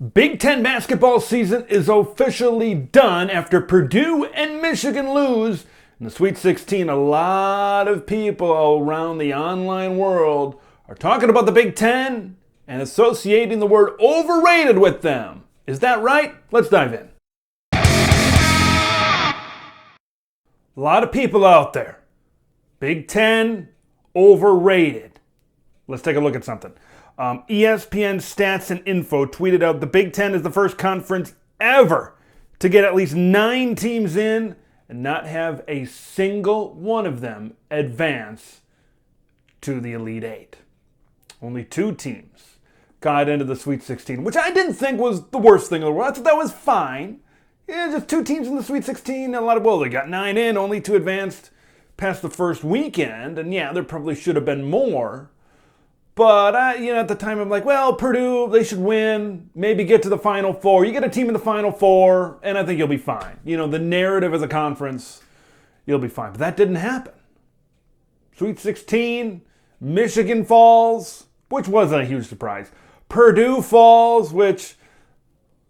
Big Ten basketball season is officially done after Purdue and Michigan lose in the Sweet 16. A lot of people around the online world are talking about the Big Ten and associating the word overrated with them. Is that right? Let's dive in. A lot of people out there. Big Ten overrated. Let's take a look at something. ESPN Stats and Info tweeted out the Big Ten is the first conference ever to get at least 9 teams in and not have a single one of them advance to the Elite Eight. Only 2 teams got into the Sweet 16, which I didn't think was the worst thing in the world. I thought that was fine. Yeah, just 2 teams in the Sweet 16. They got 9 in, only 2 advanced past the first weekend. And yeah, there probably should have been more. But, at the time I'm like, well, Purdue, they should win, maybe get to the Final Four. You get a team in the Final Four, and I think you'll be fine. The narrative as a conference, you'll be fine. But that didn't happen. Sweet 16, Michigan falls, which wasn't a huge surprise. Purdue falls, which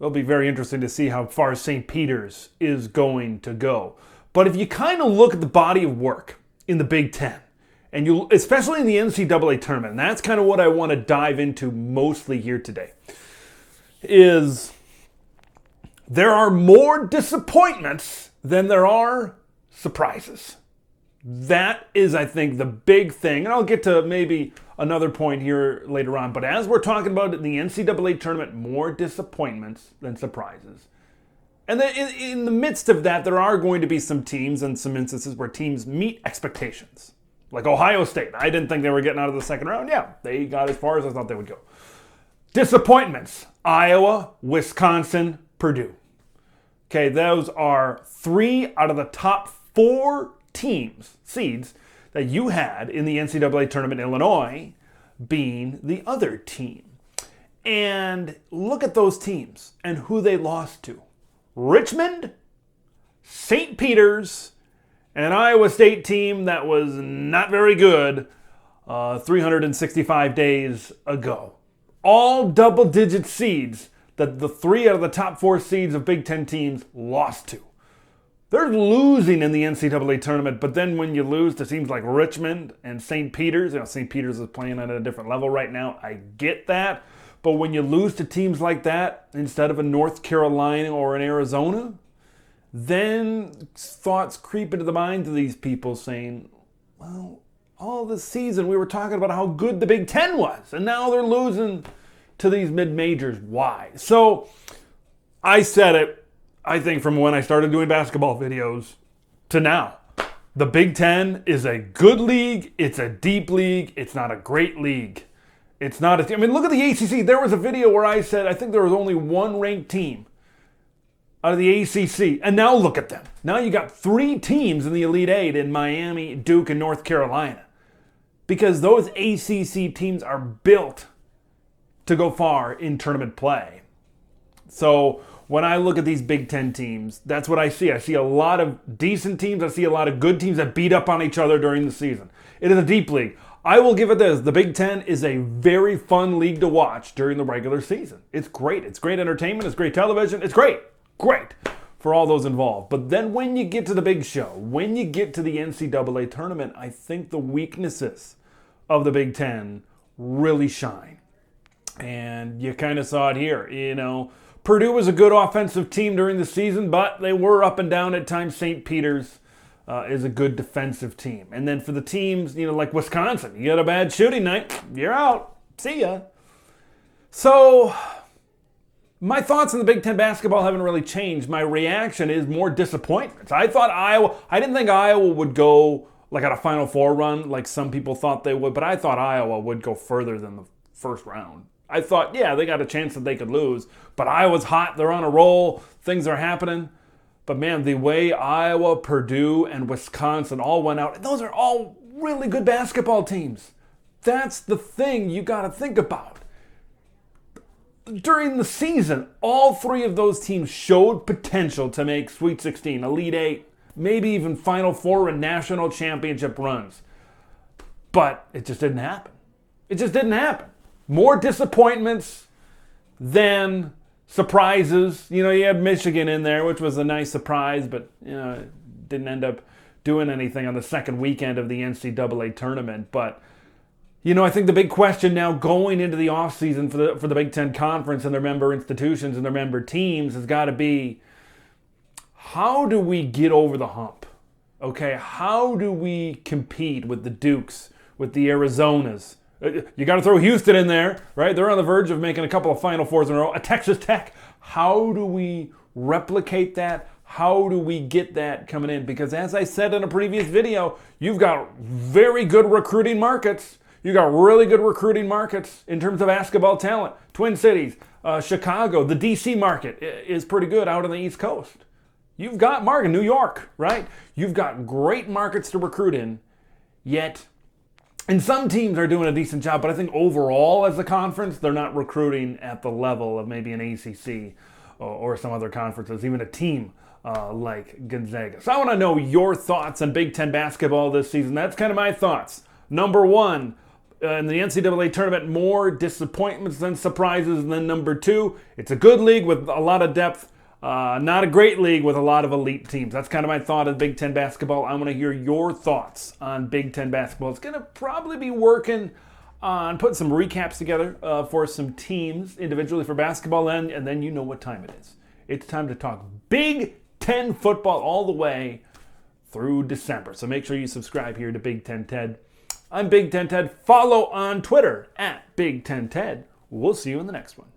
will be very interesting to see how far St. Peter's is going to go. But if you kind of look at the body of work in the Big Ten, and especially in the NCAA Tournament, and that's kind of what I want to dive into mostly here today, is there are more disappointments than there are surprises. That is, I think, the big thing. And I'll get to maybe another point here later on. But as we're talking about in the NCAA Tournament, more disappointments than surprises. And then in the midst of that, there are going to be some teams and some instances where teams meet expectations. Like Ohio State. I didn't think they were getting out of the second round. Yeah, they got as far as I thought they would go. Disappointments. Iowa, Wisconsin, Purdue. Okay, those are 3 out of the top 4 teams, seeds, that you had in the NCAA Tournament, Illinois being the other team. And look at those teams and who they lost to. Richmond, St. Peter's, and an Iowa State team that was not very good 365 days ago. All double-digit seeds that the 3 out of the top 4 seeds of Big Ten teams lost to. They're losing in the NCAA Tournament, but then when you lose to teams like Richmond and St. Peter's, St. Peter's is playing at a different level right now. I get that. But when you lose to teams like that, instead of a North Carolina or an Arizona, then thoughts creep into the minds of these people saying, well, all this season we were talking about how good the Big Ten was, and now they're losing to these mid-majors. Why? So I said it, I think, from when I started doing basketball videos to now. The Big Ten is a good league. It's a deep league. It's not a great league. It's not a team. Look at the ACC. There was a video where I said I think there was only one ranked team out of the ACC. And now look at them. Now you got 3 teams in the Elite Eight in Miami, Duke, and North Carolina. Because those ACC teams are built to go far in tournament play. So when I look at these Big Ten teams, that's what I see. I see a lot of decent teams. I see a lot of good teams that beat up on each other during the season. It is a deep league. I will give it this. The Big Ten is a very fun league to watch during the regular season. It's great. It's great entertainment. It's great television. It's great. Great for all those involved. But then when you get to the big show, when you get to the NCAA Tournament, I think the weaknesses of the Big Ten really shine. And you kind of saw it here. Purdue was a good offensive team during the season, but they were up and down at times. St. Peter's is a good defensive team. And then for the teams, like Wisconsin, you got a bad shooting night, you're out. See ya. So my thoughts on the Big Ten basketball haven't really changed. My reaction is more disappointments. I didn't think Iowa would go like at a Final Four run like some people thought they would, but I thought Iowa would go further than the first round. I thought, yeah, they got a chance that they could lose, but Iowa's hot, they're on a roll, things are happening. But man, the way Iowa, Purdue, and Wisconsin all went out, those are all really good basketball teams. That's the thing you got to think about. During the season, all 3 of those teams showed potential to make Sweet 16, Elite 8, maybe even Final Four and national championship runs. But it just didn't happen. It just didn't happen. More disappointments than surprises. You had Michigan in there, which was a nice surprise, but it didn't end up doing anything on the second weekend of the NCAA tournament. But I think the big question now going into the offseason for the Big Ten Conference and their member institutions and their member teams has got to be, how do we get over the hump? Okay, how do we compete with the Dukes, with the Arizonas? You got to throw Houston in there, right? They're on the verge of making a couple of Final Fours in a row. A Texas Tech. How do we replicate that? How do we get that coming in? Because as I said in a previous video, you've got very good recruiting markets. You got really good recruiting markets in terms of basketball talent. Twin Cities, Chicago, the DC market is pretty good out on the East Coast. You've got market, New York, right? You've got great markets to recruit in, yet, and some teams are doing a decent job, but I think overall as a conference, they're not recruiting at the level of maybe an ACC or some other conferences, even a team like Gonzaga. So I want to know your thoughts on Big Ten basketball this season. That's kind of my thoughts. Number one, in the NCAA tournament, more disappointments than surprises. And then number two, it's a good league with a lot of depth, not a great league with a lot of elite teams. That's kind of my thought of Big Ten basketball. I want to hear your thoughts on Big Ten basketball. It's going to probably be working on putting some recaps together for some teams individually for basketball, and then you know what time it is. It's time to talk Big Ten football all the way through December. So make sure you subscribe here to Big Ten Ted. I'm Big Ten Ted. Follow on Twitter at Big Ten Ted. We'll see you in the next one.